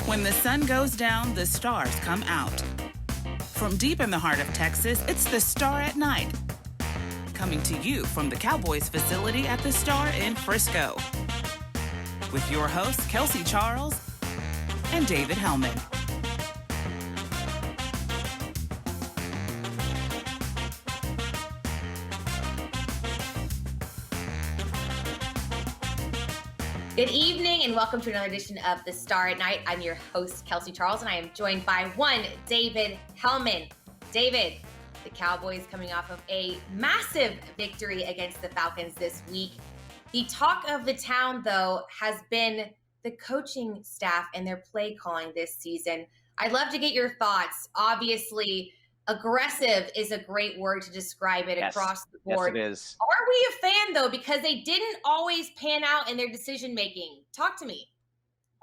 When the sun goes down, the stars come out. From deep in the heart of Texas, it's The Star at Night. Coming to you from the Cowboys facility at The Star in Frisco. With your hosts, Kelsey Charles and David Hellman. Good evening and welcome to another edition of The Star at Night. I'm your host, Kelsey Charles, and I am joined by one David Hellman. David, the Cowboys coming off of a massive victory against the Falcons this week. The talk of the town, though, has been the coaching staff and their play calling this season. I'd love to get your thoughts. Obviously, aggressive is a great word to describe it across the board. Yes, it is. Are we a fan, though, because they didn't always pan out in their decision-making? Talk to me.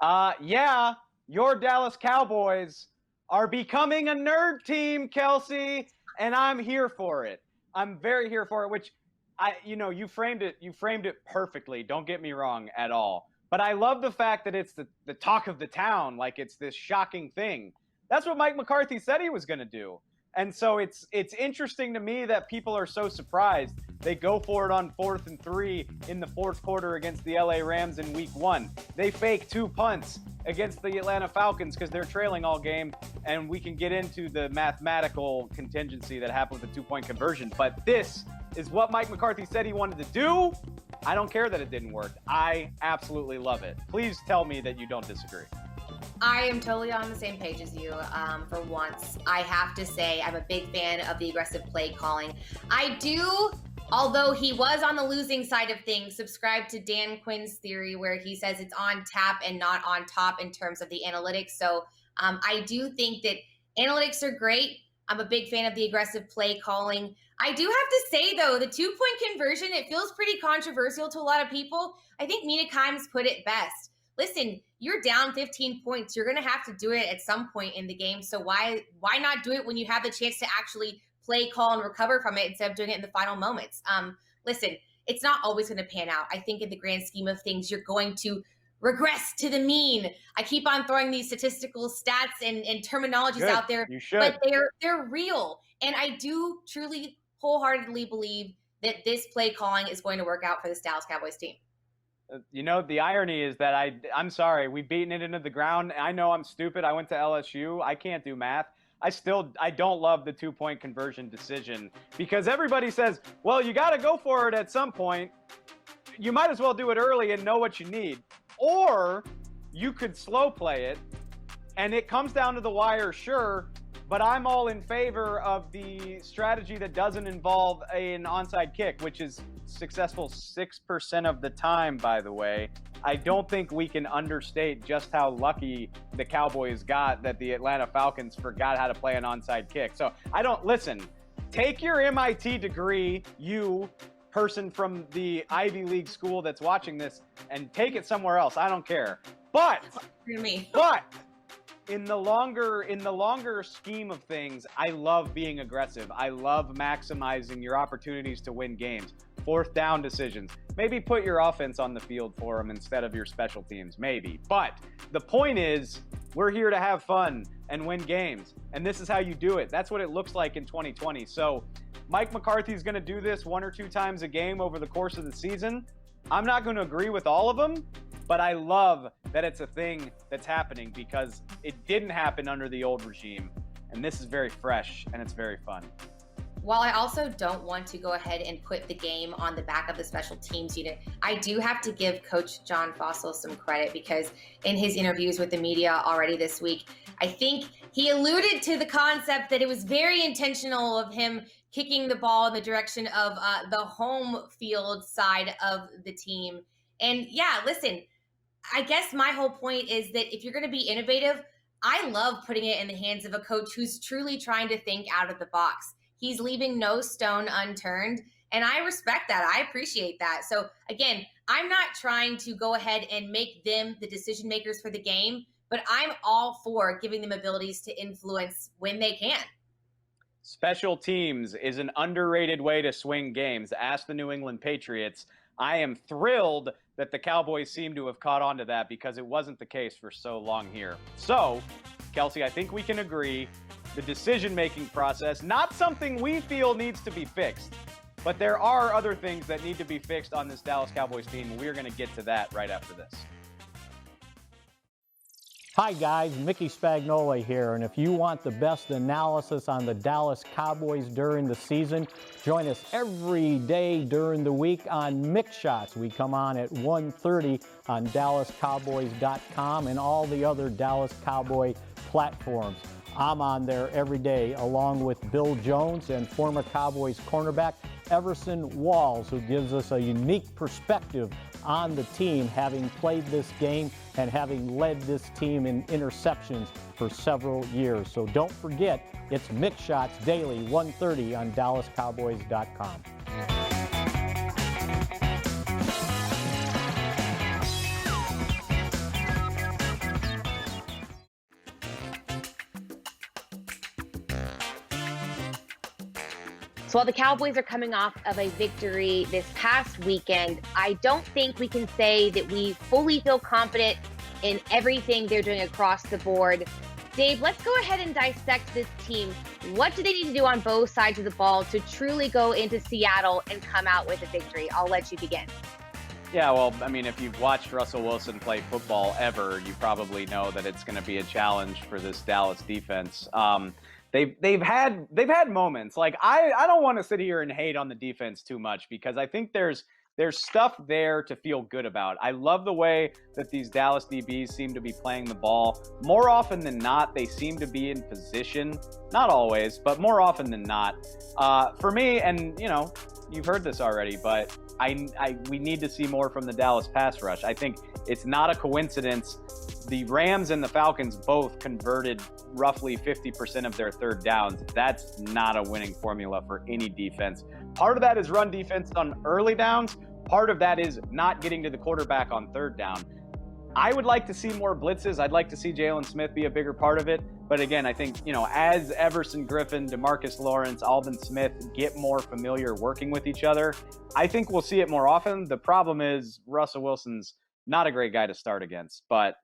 Yeah, your Dallas Cowboys are becoming a nerd team, Kelsey, and I'm here for it. I'm very here for it, which you framed it perfectly. Don't get me wrong at all. But I love the fact that it's the talk of the town, like it's this shocking thing. That's what Mike McCarthy said he was going to do. And so it's interesting to me that people are so surprised. They go for it on 4th and 3 in the fourth quarter against the LA Rams in week 1. They fake 2 punts against the Atlanta Falcons because they're trailing all game. And we can get into the mathematical contingency that happened with the 2-point conversion. But this is what Mike McCarthy said he wanted to do. I don't care that it didn't work. I absolutely love it. Please tell me that you don't disagree. I am totally on the same page as you. For once, I have to say I'm a big fan of the aggressive play calling. I do, although he was on the losing side of things, subscribe to Dan Quinn's theory where he says it's on tap and not on top in terms of the analytics. So I do think that analytics are great. I'm a big fan of the aggressive play calling. I do have to say, though, the 2-point conversion, it feels pretty controversial to a lot of people. I think Mina Kimes put it best. Listen, you're down 15 points. You're going to have to do it at some point in the game. So why not do it when you have the chance to actually play call and recover from it instead of doing it in the final moments? Listen, it's not always going to pan out. I think in the grand scheme of things, you're going to regress to the mean. I keep on throwing these statistical stats and terminologies out there, but they're real. And I do truly wholeheartedly believe that this play calling is going to work out for this Dallas Cowboys team. The irony is that I'm sorry, we've beaten it into the ground. I know I'm stupid. I went to LSU. I can't do math. I don't love the 2-point conversion decision because everybody says, well, you got to go for it at some point. You might as well do it early and know what you need. Or you could slow play it and it comes down to the wire, sure, but I'm all in favor of the strategy that doesn't involve an onside kick, which is successful 6% of the time, by the way. I don't think we can understate just how lucky the Cowboys got that the Atlanta Falcons forgot how to play an onside kick. So take your MIT degree, you person from the Ivy League school that's watching this, and take it somewhere else. I don't care. But in the longer scheme of things, I love being aggressive. I love maximizing your opportunities to win games. 4th down decisions. Maybe put your offense on the field for them instead of your special teams. Maybe. But the point is, we're here to have fun and win games. And this is how you do it. That's what it looks like in 2020. So Mike McCarthy's going to do this 1 or 2 times a game over the course of the season. I'm not going to agree with all of them, but I love that it's a thing that's happening because it didn't happen under the old regime. And this is very fresh and it's very fun. While I also don't want to go ahead and put the game on the back of the special teams unit, I do have to give Coach John Fossil some credit because in his interviews with the media already this week, I think he alluded to the concept that it was very intentional of him kicking the ball in the direction of the home field side of the team. And yeah, listen, I guess my whole point is that if you're going to be innovative, I love putting it in the hands of a coach who's truly trying to think out of the box. He's leaving no stone unturned, and I respect that. I appreciate that. So, again, I'm not trying to go ahead and make them the decision makers for the game, but I'm all for giving them abilities to influence when they can. Special teams is an underrated way to swing games. Ask the New England Patriots. I am thrilled that the Cowboys seem to have caught on to that because it wasn't the case for so long here. So, Kelsey, I think we can agree the decision-making process, not something we feel needs to be fixed, but there are other things that need to be fixed on this Dallas Cowboys team. We're going to get to that right after this. Hi guys, Mickey Spagnola here, and if you want the best analysis on the Dallas Cowboys during the season, join us every day during the week on mickshots. We come on at 1:30 on DallasCowboys.com and all the other Dallas Cowboy platforms. I'm on there every day along with Bill Jones and former Cowboys cornerback Everson Walls, who gives us a unique perspective on the team, having played this game and having led this team in interceptions for several years. So don't forget, it's Mick Shots daily, 1:30 on DallasCowboys.com. So while the Cowboys are coming off of a victory this past weekend, I don't think we can say that we fully feel confident in everything they're doing across the board. Dave, let's go ahead and dissect this team. What do they need to do on both sides of the ball to truly go into Seattle and come out with a victory? I'll let you begin. Yeah, well, I mean, if you've watched Russell Wilson play football ever, you probably know that it's going to be a challenge for this Dallas defense. They've had moments. Like I don't want to sit here and hate on the defense too much because I think there's stuff there to feel good about. I love the way that these Dallas DBs seem to be playing the ball. More often than not, they seem to be in position. Not always, but more often than not. For me, and you know, you've heard this already, but we need to see more from the Dallas pass rush. I think it's not a coincidence. The Rams and the Falcons both converted roughly 50% of their third downs. That's not a winning formula for any defense. Part of that is run defense on early downs. Part of that is not getting to the quarterback on third down. I would like to see more blitzes. I'd like to see Jalen Smith be a bigger part of it. But again, I think, you know, as Everson Griffin, DeMarcus Lawrence, Alvin Smith get more familiar working with each other, I think we'll see it more often. The problem is Russell Wilson's not a great guy to start against, but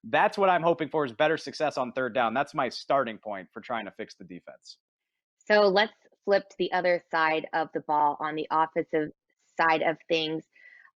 that's what I'm hoping for, is better success on third down. That's my starting point for trying to fix the defense. So let's flip to the other side of the ball on the offensive side of things.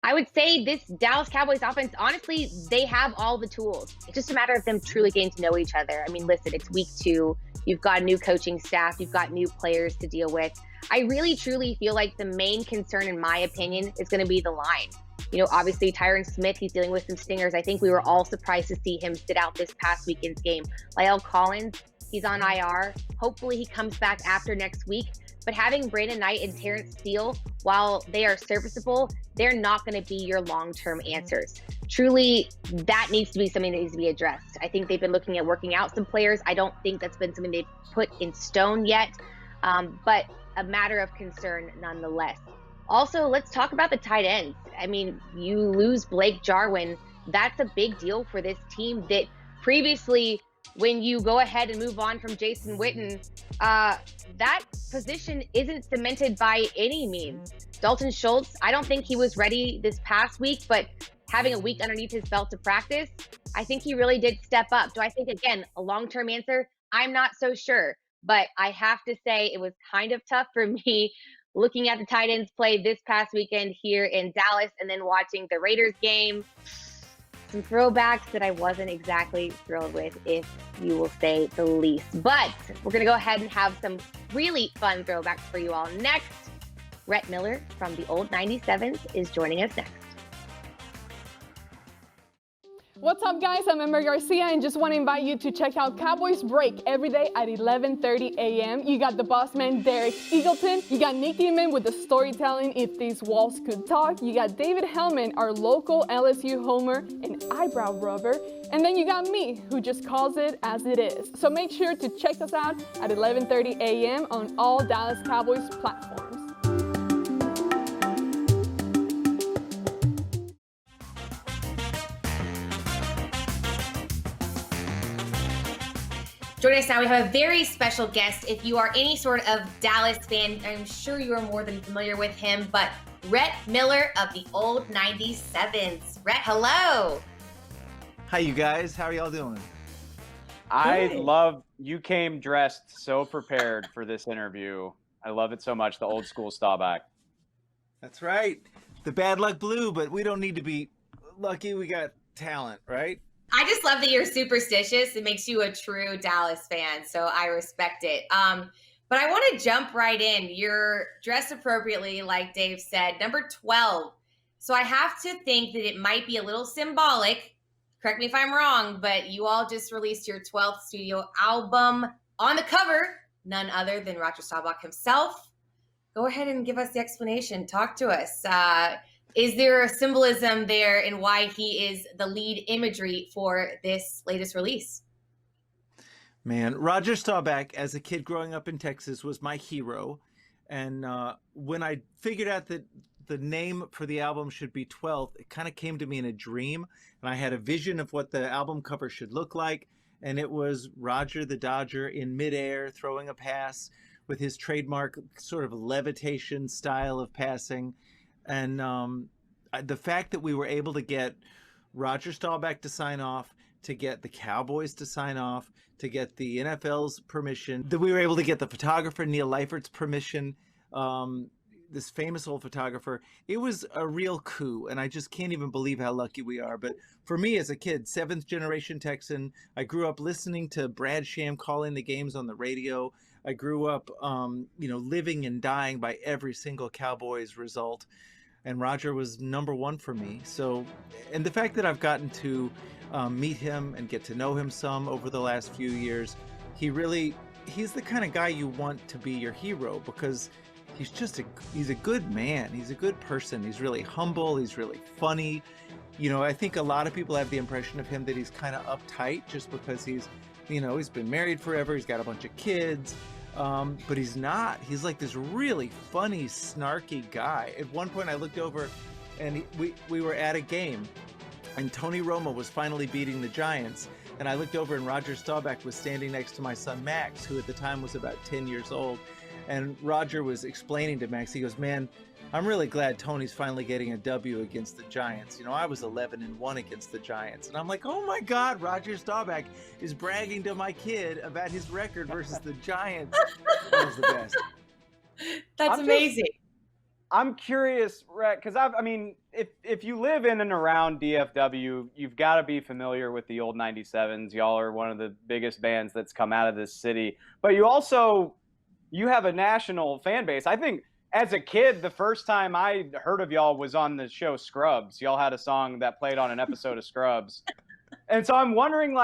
I would say this Dallas Cowboys offense, honestly, they have all the tools. It's just a matter of them truly getting to know each other. I mean, listen, it's week 2. You've got a new coaching staff. You've got new players to deal with. I really, truly feel like the main concern, in my opinion, is going to be the line. You know, obviously, Tyron Smith, he's dealing with some stingers. I think we were all surprised to see him sit out this past weekend's game. La'el Collins, he's on IR. Hopefully, he comes back after next week. But having Brandon Knight and Terrence Steele, while they are serviceable, they're not going to be your long-term answers. Truly, that needs to be something that needs to be addressed. I think they've been looking at working out some players. I don't think that's been something they've put in stone yet, but a matter of concern nonetheless. Also, let's talk about the tight ends. I mean, you lose Blake Jarwin. That's a big deal for this team that previously, when you go ahead and move on from Jason Witten, that position isn't cemented by any means. Dalton Schultz, I don't think he was ready this past week, but having a week underneath his belt to practice, I think he really did step up. Do I think, again, a long-term answer? I'm not so sure, but I have to say it was kind of tough for me looking at the tight ends play this past weekend here in Dallas and then watching the Raiders game. Some throwbacks that I wasn't exactly thrilled with, if you will say the least. But we're going to go ahead and have some really fun throwbacks for you all next. Rhett Miller from the old 97s is joining us next. What's up, guys? I'm Ember Garcia and just want to invite you to check out Cowboys Break every day at 11:30 a.m. You got the boss man, Derek Eagleton. You got Nick Eman with the storytelling If These Walls Could Talk. You got David Hellman, our local LSU homer and eyebrow rubber. And then you got me, who just calls it as it is. So make sure to check us out at 11:30 a.m. on all Dallas Cowboys platforms. Joining us now, we have a very special guest. If you are any sort of Dallas fan, I'm sure you are more than familiar with him, but Rhett Miller of the Old 97s. Rhett, hello. Hi, you guys. How are y'all doing? I love you came dressed so prepared for this interview. I love it so much. The old school Staubach. That's right. The bad luck blue, but we don't need to be lucky. We got talent, right? I just love that you're superstitious. It makes you a true Dallas fan, so I respect it. But I want to jump right in. You're dressed appropriately, like Dave said, number 12. So I have to think that it might be a little symbolic. Correct me if I'm wrong, but you all just released your 12th studio album. On the cover, none other than Roger Staubach himself. Go ahead and give us the explanation. Talk to us. Is there a symbolism there in why he is the lead imagery for this latest release? Man, Roger Staubach, as a kid growing up in Texas, was my hero. And when I figured out that the name for the album should be 12th, it kind of came to me in a dream. And I had a vision of what the album cover should look like. And it was Roger the Dodger in midair throwing a pass with his trademark sort of levitation style of passing. And the fact that we were able to get Roger Staubach to sign off, to get the Cowboys to sign off, to get the NFL's permission, that we were able to get the photographer Neil Leifert's permission, this famous old photographer, it was a real coup. And I just can't even believe how lucky we are. But for me as a kid, 7th generation Texan, I grew up listening to Brad Sham calling the games on the radio. I grew up, living and dying by every single Cowboys result. And Roger was number one for me. So, and the fact that I've gotten to meet him and get to know him some over the last few years, he's the kind of guy you want to be your hero, because he's a good man. He's a good person. He's really humble. He's really funny. I think a lot of people have the impression of him that he's kind of uptight just because he's been married forever. He's got a bunch of kids. But he's not. He's like this really funny, snarky guy. At one point I looked over and we were at a game and Tony Romo was finally beating the Giants. And I looked over and Roger Staubach was standing next to my son Max, who at the time was about 10 years old. And Roger was explaining to Max, he goes, "Man, I'm really glad Tony's finally getting a W against the Giants. I was 11-1 against the Giants." And I'm like, oh my God, Roger Staubach is bragging to my kid about his record versus the Giants. That was the best. That's amazing. I'm curious, Rhett, because if you live in and around DFW, you've got to be familiar with the old 97s. Y'all are one of the biggest bands that's come out of this city. But you have a national fan base. I think as a kid, the first time I heard of y'all was on the show Scrubs. Y'all had a song that played on an episode of Scrubs. And so I'm wondering,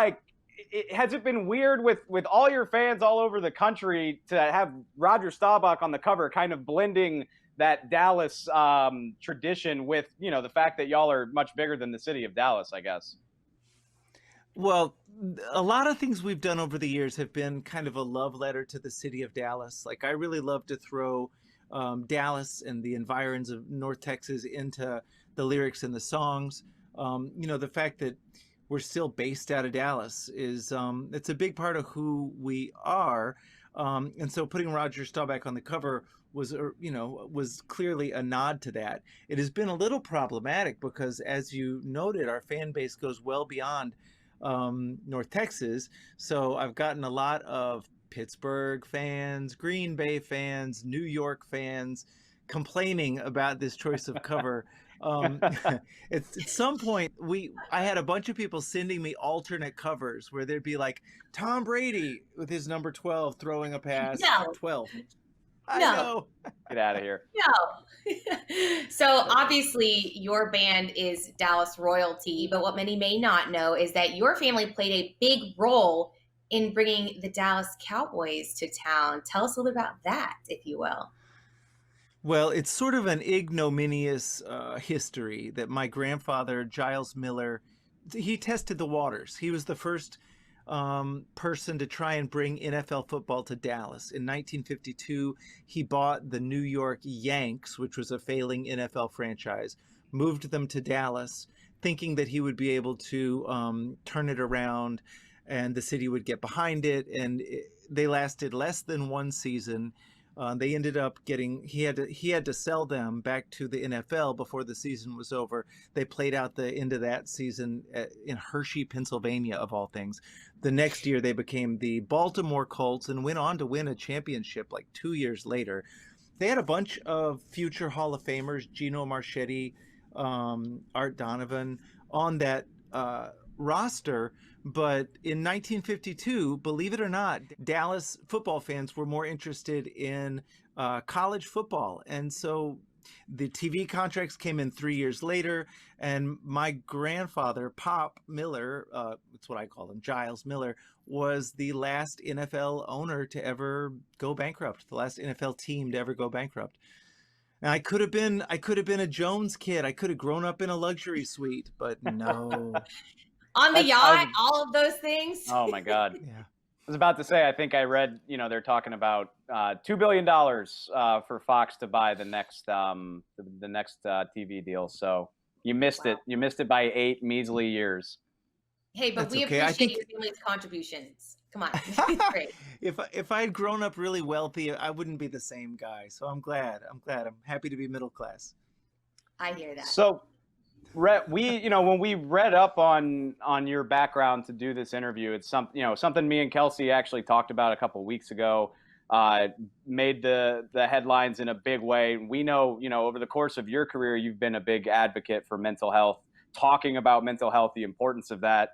has it been weird with all your fans all over the country to have Roger Staubach on the cover, kind of blending that Dallas tradition with, the fact that y'all are much bigger than the city of Dallas, I guess? Well, a lot of things we've done over the years have been kind of a love letter to the city of Dallas. Like, I really love to throw Dallas and the environs of North Texas into the lyrics and the songs. The fact that we're still based out of Dallas is it's a big part of who we are. And so putting Roger Staubach on the cover was clearly a nod to that. It has been a little problematic because, as you noted, our fan base goes well beyond North Texas. So I've gotten a lot of Pittsburgh fans, Green Bay fans, New York fans complaining about this choice of cover. At some point, I had a bunch of people sending me alternate covers where there'd be like Tom Brady with his number 12 throwing a pass. No. 12. No. I know. Get out of here. No. So obviously your band is Dallas royalty, but what many may not know is that your family played a big role in bringing the Dallas Cowboys to town. Tell us a little bit about that, if you will. Well, it's sort of an ignominious history that my grandfather, Giles Miller, he tested the waters. He was the first person to try and bring NFL football to Dallas. In 1952, he bought the New York Yanks, which was a failing NFL franchise, moved them to Dallas, thinking that he would be able to turn it around and the city would get behind it. And they lasted less than one season. They ended up getting he had to sell them back to the NFL before the season was over. They played out the end of that season in Hershey, Pennsylvania, of all things. The next year they became the Baltimore Colts and went on to win a championship like 2 years later. They had a bunch of future Hall of Famers, Gino Marchetti, Art Donovan, on that roster. But in 1952, believe it or not, Dallas football fans were more interested in college football. And so the TV contracts came in 3 years later. And my grandfather, Pop Miller, that's what I call him, Giles Miller, was the last NFL owner to ever go bankrupt, the last NFL team to ever go bankrupt. And I could have been a Jones kid. I could have grown up in a luxury suite, but no. On the yacht, all of those things. Oh my God. Yeah. I was about to say, I think I read, they're talking about $2 billion for Fox to buy the next TV deal. So you missed it. You missed it by 8 measly years. Hey, but That's we okay. appreciate your family's contributions. Come on. It's great. If I had grown up really wealthy, I wouldn't be the same guy. So I'm glad. I'm happy to be middle class. I hear that. So, Rhett, when we read up on your background to do this interview, it's something me and Kelsey actually talked about a couple of weeks ago. Made the headlines in a big way. We know, over the course of your career, you've been a big advocate for mental health, talking about mental health, the importance of that.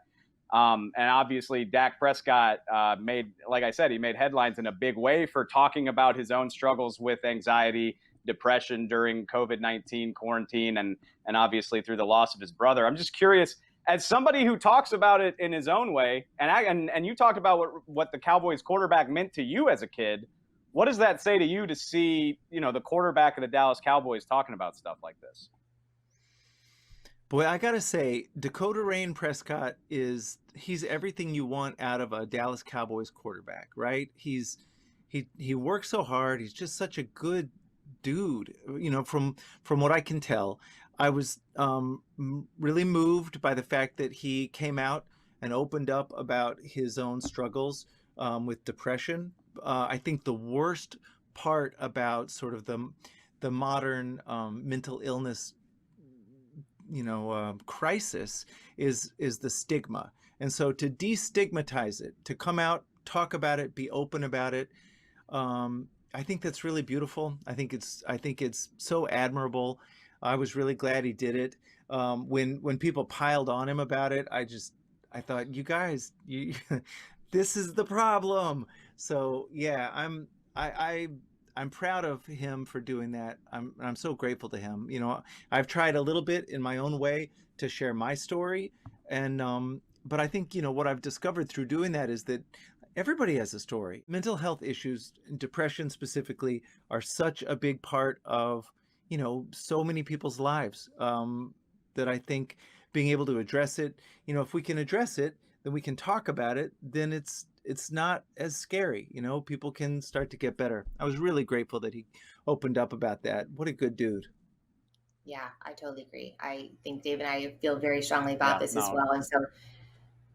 And obviously Dak Prescott like I said, he made headlines in a big way for talking about his own struggles with anxiety, depression during COVID-19 quarantine, and obviously through the loss of his brother. I'm just curious, as somebody who talks about it in his own way, and you talked about what the Cowboys quarterback meant to you as a kid. What does that say to you to see, the quarterback of the Dallas Cowboys talking about stuff like this? Boy, I gotta say, Dakota Rain Prescott he's everything you want out of a Dallas Cowboys quarterback, right? He works so hard. He's just such a good dude. From what I can tell, I was really moved by the fact that he came out and opened up about his own struggles with depression. I think the worst part about sort of the modern mental illness crisis is the stigma. And so to destigmatize it, to come out, talk about it, be open about it, I think that's really beautiful. I think it's so admirable. I was really glad he did it. When people piled on him about it, I thought, you guys, this is the problem. So yeah, I'm proud of him for doing that. I'm so grateful to him. I've tried a little bit in my own way to share my story, and but I think what I've discovered through doing that is that everybody has a story. Mental health issues, depression specifically, are such a big part of so many people's lives that I think being able to address it, if we can address it, then we can talk about it. Then it's not as scary. People can start to get better. I was really grateful that he opened up about that. What a good dude. Yeah, I totally agree. I think Dave and I feel very strongly about this as well. And so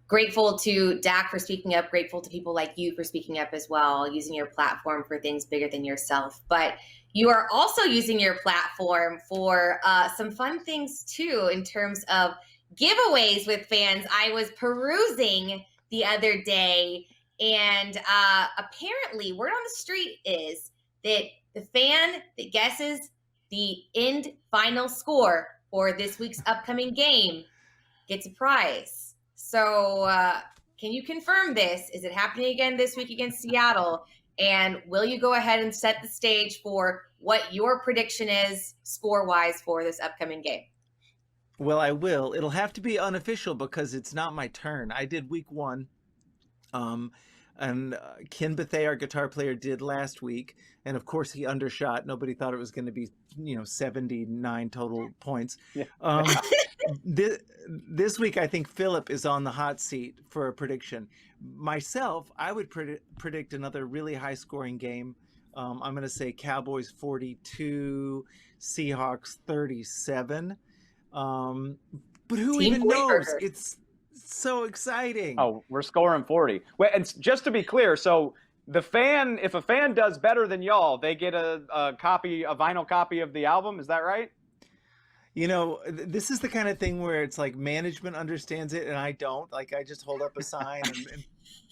grateful to Dak for speaking up, grateful to people like you for speaking up as well, using your platform for things bigger than yourself. But you are also using your platform for some fun things too, in terms of giveaways with fans. I was perusing the other day, and apparently word on the street is that the fan that guesses the end final score for this week's upcoming game gets a prize. So can you confirm this? Is it happening again this week against Seattle? And will you go ahead and set the stage for what your prediction is score-wise for this upcoming game? Well, I will. It'll have to be unofficial because it's not my turn. I did week 1. And Ken Bethea, our guitar player, did last week. And of course he undershot. Nobody thought it was going to be, 79 total points. Yeah. This week, I think Philip is on the hot seat for a prediction. Myself, I would predict another really high scoring game. I'm going to say Cowboys 42, Seahawks 37. But who Team even knows? Burger. It's so exciting. Oh, we're scoring 40. Wait, and just to be clear, so if a fan does better than y'all, they get a vinyl copy of the album. Is that right? You know, this is the kind of thing where it's like management understands it and I don't. Like, I just hold up a sign and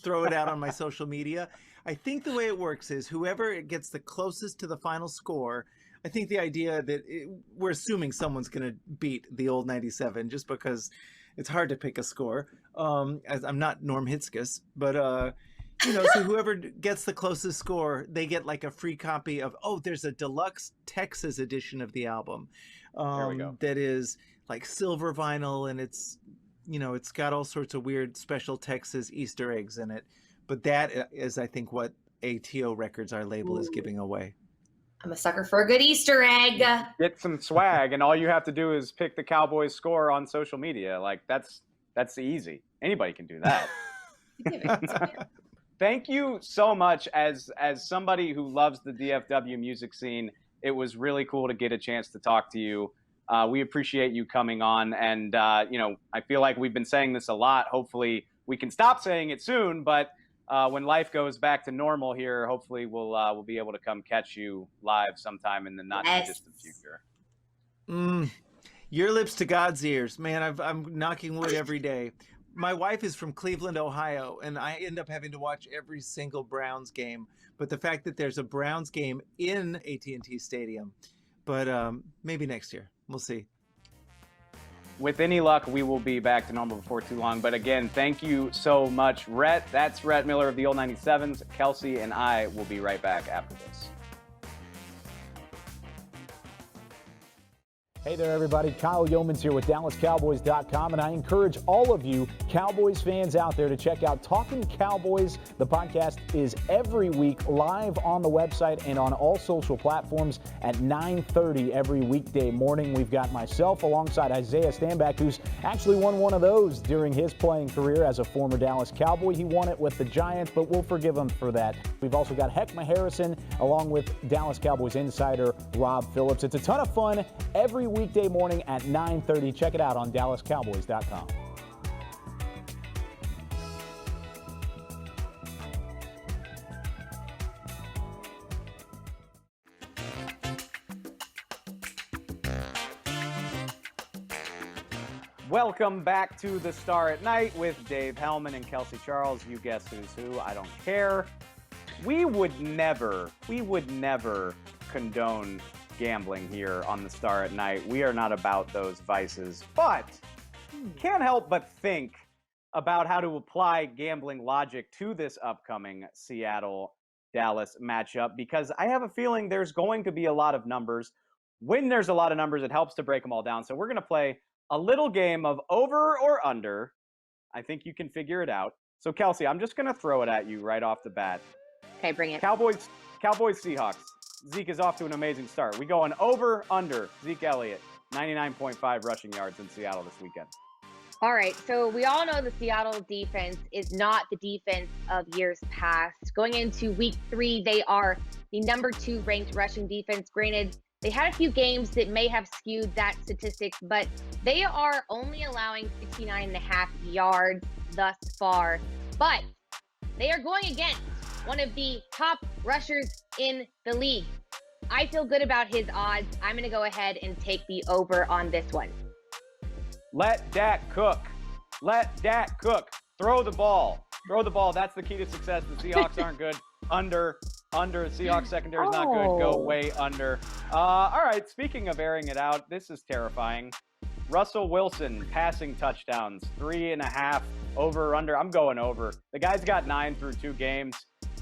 throw it out on my social media. I think the way it works is whoever gets the closest to the final score, I think the idea that we're assuming someone's going to beat the old 97 just because it's hard to pick a score. As I'm not Norm Hitzges, but you know, so whoever gets the closest score, they get like a free copy of, there's a deluxe Texas edition of the album. There we go. That is like silver vinyl, and it's, you know, it's got all sorts of weird special Texas Easter eggs in it. But that is, I think, what ATO Records, our label, is giving away. I'm a sucker for a good Easter egg. Get some swag, and all you have to do is pick the Cowboys score on social media. Like, that's easy. Anybody can do that. Thank you so much. As somebody who loves the DFW music scene, it was really cool to get a chance to talk to you. We appreciate you coming on, and you know, I feel like we've been saying this a lot. Hopefully we can stop saying it soon, but when life goes back to normal here, hopefully we'll be able to come catch you live sometime in the not too distant future. Your lips to God's ears, man. I'm knocking wood every day. My wife is from Cleveland, Ohio, and I end up having to watch every single Browns game. But the fact that there's a Browns game in AT&T Stadium, but maybe next year, we'll see. With any luck, we will be back to normal before too long. But again, thank you so much, Rhett. That's Rhett Miller of the Old 97s. Kelsey and I will be right back after this. Hey there, everybody. Kyle Yeomans here with DallasCowboys.com, and I encourage all of you Cowboys fans out there to check out Talking Cowboys. The podcast is every week live on the website and on all social platforms at 9:30 every weekday morning. We've got myself alongside Isaiah Stanback, who's actually won one of those during his playing career as a former Dallas Cowboy. He won it with the Giants, but we'll forgive him for that. We've also got Heckma Harrison along with Dallas Cowboys insider Rob Phillips. It's a ton of fun every weekday morning at 9:30. Check it out on DallasCowboys.com. Welcome back to The Star at Night with Dave Hellman and Kelsey Charles. You guess who's who. I don't care. We would never condone gambling here on The Star at Night. We are not about those vices, but can't help but think about how to apply gambling logic to this upcoming Seattle-Dallas matchup, because I have a feeling there's going to be a lot of numbers. When there's a lot of numbers, it helps to break them all down. So we're going to play a little game of over or under. I think you can figure it out. So Kelsey, I'm just going to throw it at you right off the bat. Okay, bring it. Cowboys, Seahawks. Zeke is off to an amazing start. We go on over, under. Zeke Elliott, 99.5 rushing yards in Seattle this weekend. All right, so we all know the Seattle defense is not the defense of years past. Going into week 3, they are the number 2 ranked rushing defense. Granted, they had a few games that may have skewed that statistic, but they are only allowing 69.5 yards thus far. But they are going against one of the top rushers in the league. I feel good about his odds. I'm going to go ahead and take the over on this one. Let Dak cook. Let Dak cook. Throw the ball. Throw the ball. That's the key to success. The Seahawks aren't good. Under. The Seahawks secondary is not good. Go way under. All right, speaking of airing it out, this is terrifying. Russell Wilson, passing touchdowns, 3.5, over or under. I'm going over. The guy's got 9 through 2 games.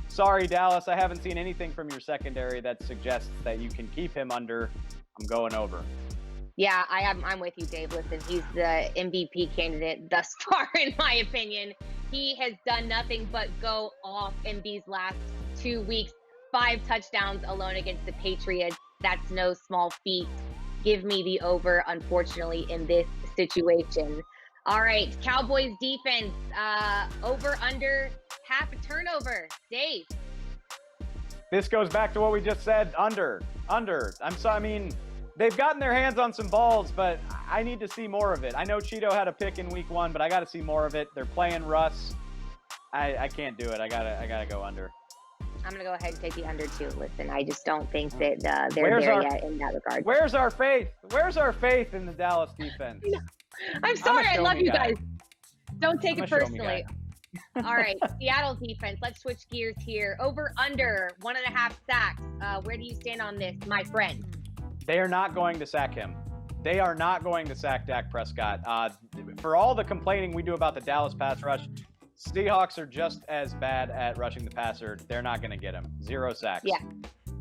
Sorry, Dallas, I haven't seen anything from your secondary that suggests that you can keep him under. I'm going over. Yeah, I'm with you, Dave. Listen, he's the MVP candidate thus far, in my opinion. He has done nothing but go off in these last 2 weeks. 5 touchdowns alone against the Patriots. That's no small feat. Give me the over, unfortunately, in this situation. All right, Cowboys defense, over, under, half a turnover. Dave. This goes back to what we just said, under. I mean, they've gotten their hands on some balls, but I need to see more of it. I know Cheeto had a pick in week 1, but I got to see more of it. They're playing Russ. I can't do it. I gotta go under. I'm going to go ahead and take the under 2. Listen, I just don't think that they're Where's there our- yet in that regard. Where's our faith? Where's our faith in the Dallas defense? I'm sorry. I show love me you guy. guys. Don't take I'm it a show me personally. All right, Seattle defense. Let's switch gears here. Over under 1.5 sacks. Where do you stand on this, my friend? They are not going to sack him. They are not going to sack Dak Prescott. For all the complaining we do about the Dallas pass rush, Seahawks are just as bad at rushing the passer. They're not going to get him. 0 sacks. Yeah.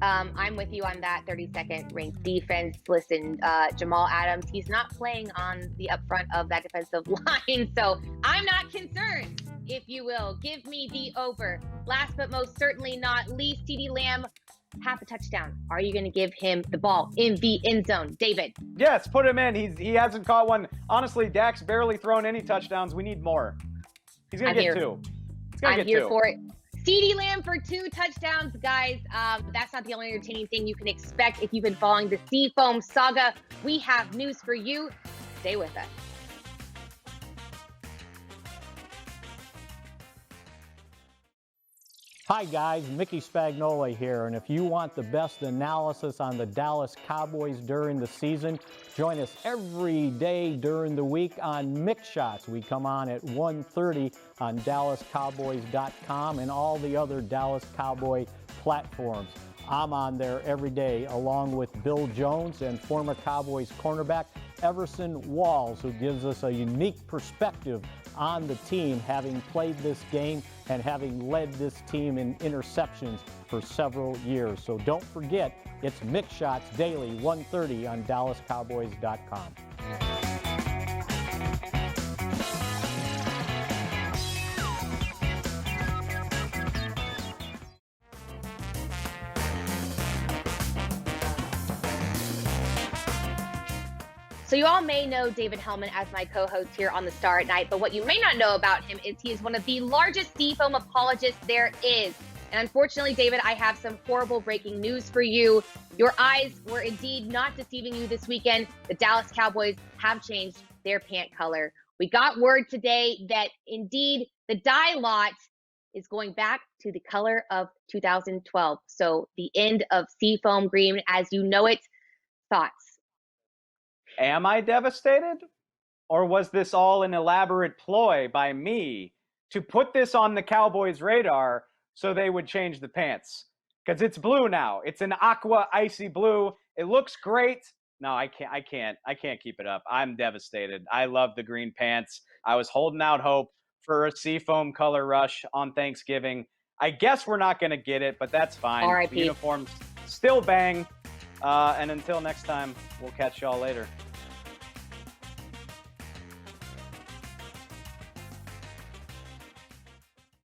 I'm with you on that. 32nd ranked defense. Listen, Jamal Adams, he's not playing on the upfront of that defensive line, so I'm not concerned, if you will. Give me the over. Last but most certainly not least, CeeDee Lamb, half a touchdown. Are you going to give him the ball in the end zone? David? Yes, put him in. He hasn't caught one. Honestly, Dak's barely thrown any touchdowns. We need more. He's going to get 2. He's gonna I'm get here 2. for it. CeeDee Lamb for 2 touchdowns, guys. That's not the only entertaining thing you can expect if you've been following the Seafoam saga. We have news for you. Stay with us. Hi guys, Mickey Spagnola here, and if you want the best analysis on the Dallas Cowboys during the season, join us every day during the week on mickshots. We come on at 1:30 on DallasCowboys.com and all the other Dallas Cowboy platforms. I'm on there every day along with Bill Jones and former Cowboys cornerback Everson Walls, who gives us a unique perspective on the team, having played this game and having led this team in interceptions for several years. So don't forget, it's Mix Shots daily, 1:30 on DallasCowboys.com. So you all may know David Hellman as my co-host here on The Star at Night, but what you may not know about him is he is one of the largest Seafoam apologists there is. And unfortunately, David, I have some horrible breaking news for you. Your eyes were indeed not deceiving you this weekend. The Dallas Cowboys have changed their pant color. We got word today that indeed the dye lot is going back to the color of 2012. So the end of Seafoam green as you know it. Thoughts? Am I devastated? Or was this all an elaborate ploy by me to put this on the Cowboys' radar so they would change the pants? Because it's blue now. It's an aqua icy blue. It looks great. No, I can't keep it up. I'm devastated. I love the green pants. I was holding out hope for a Seafoam color rush on Thanksgiving. I guess we're not going to get it, but that's fine. R.I.P. The uniforms still bang. And until next time, we'll catch y'all later.